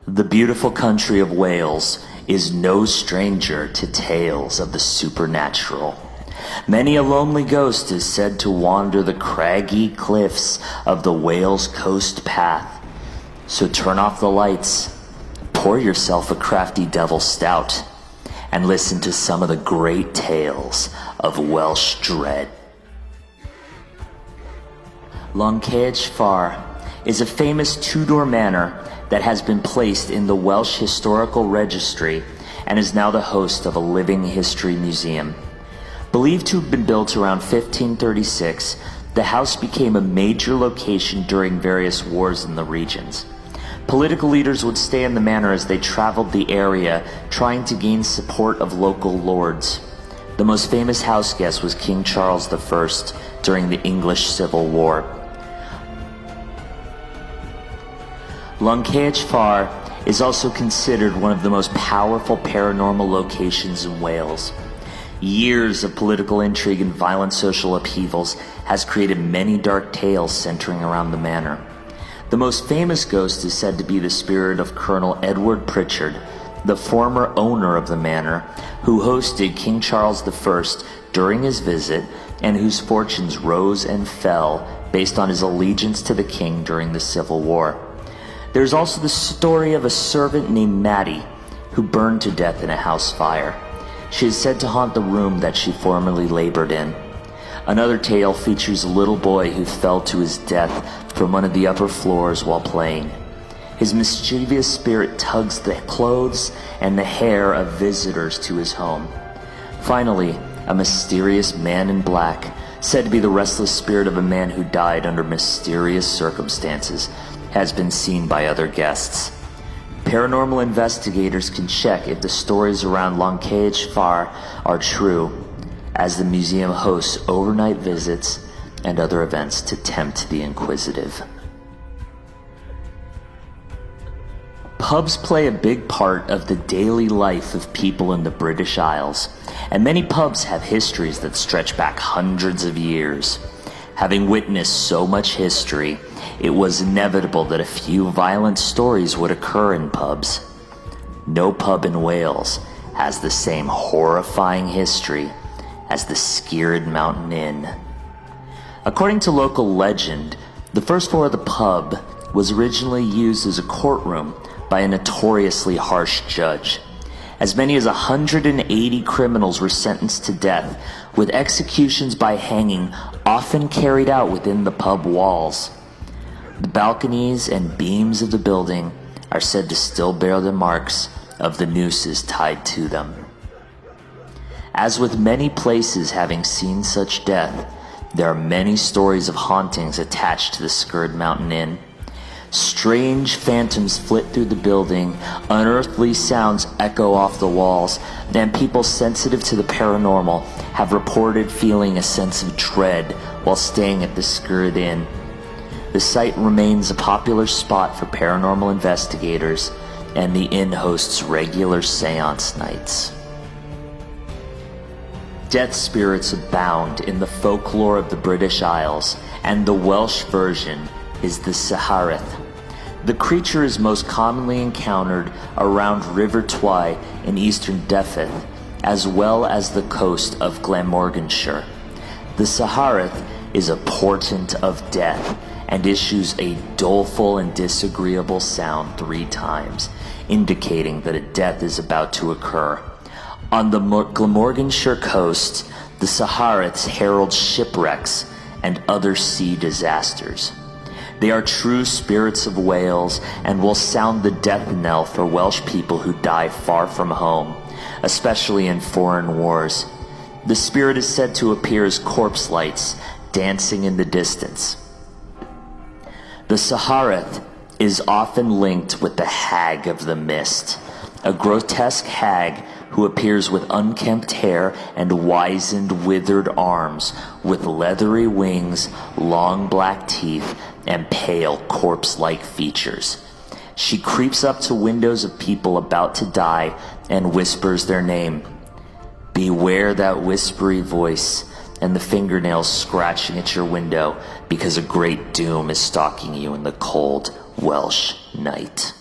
The beautiful country of Wales is no stranger to tales of the supernatural. Many a lonely ghost is said to wander the craggy cliffs of the Wales coast path. So turn off the lights, pour yourself a Crafty Devil Stout, and listen to some of the great tales of Welsh dread. Llancaich Far is a famous two-door manor that has been placed in the Welsh Historical Registry and is now the host of a living history museum. Believed to have been built around 1536, the house became a major location during various wars in the regions. Political leaders would stay in the manor as they traveled the area, trying to gain support of local lords. The most famous house guest was King Charles I during the English Civil War. Llancaich Far is also considered one of the most powerful paranormal locations in Wales. Years of political intrigue and violent social upheavals has created many dark tales centering around the manor. The most famous ghost is said to be the spirit of Colonel Edward Pritchard, the former owner of the manor, who hosted King Charles I during his visit and whose fortunes rose and fell based on his allegiance to the king during the Civil War. There's also the story of a servant named Maddie, who burned to death in a house fire. She is said to haunt the room that she formerly labored in. Another tale features a little boy who fell to his death from one of the upper floors while playing. His mischievous spirit tugs the clothes and the hair of visitors to his home. Finally, a mysterious man in black, said to be the restless spirit of a man who died under mysterious circumstances, has been seen by other guests. Paranormal investigators can check if the stories around Llancaich Far are true, as the museum hosts overnight visits and other events to tempt the inquisitive. Pubs play a big part of the daily life of people in the British Isles, and many pubs have histories that stretch back hundreds of years. Having witnessed so much history, it was inevitable that a few violent stories would occur in pubs. No pub in Wales has the same horrifying history as the Sgurd Mountain Inn. According to local legend, the first floor of the pub was originally used as a courtroom by a notoriously harsh judge. As many as 180 criminals were sentenced to death, with executions by hanging often carried out within the pub walls. The balconies and beams of the building are said to still bear the marks of the nooses tied to them. As with many places having seen such death, there are many stories of hauntings attached to the Sgurd Mountain Inn. Strange phantoms flit through the building, unearthly sounds echo off the walls, and people sensitive to the paranormal have reported feeling a sense of dread while staying at the Sgurd Inn. The site remains a popular spot for paranormal investigators, and the inn hosts regular seance nights. Death spirits abound in the folklore of the British Isles, and the Welsh version is the Saharith. The creature is most commonly encountered around River Twy in eastern Dyfed, as well as the coast of Glamorganshire. The Saharith is a portent of death and issues a doleful and disagreeable sound 3 times, indicating that a death is about to occur. On the Glamorganshire coast, the Sahariths herald shipwrecks and other sea disasters. They are true spirits of Wales and will sound the death knell for Welsh people who die far from home, especially in foreign wars. The spirit is said to appear as corpse lights dancing in the distance. The Saharith is often linked with the Hag of the Mist, a grotesque hag who appears with unkempt hair and wizened, withered arms, with leathery wings, long black teeth, and pale, corpse-like features. She creeps up to windows of people about to die and whispers their name. Beware that whispery voice and the fingernails scratching at your window, because a great doom is stalking you in the cold Welsh night.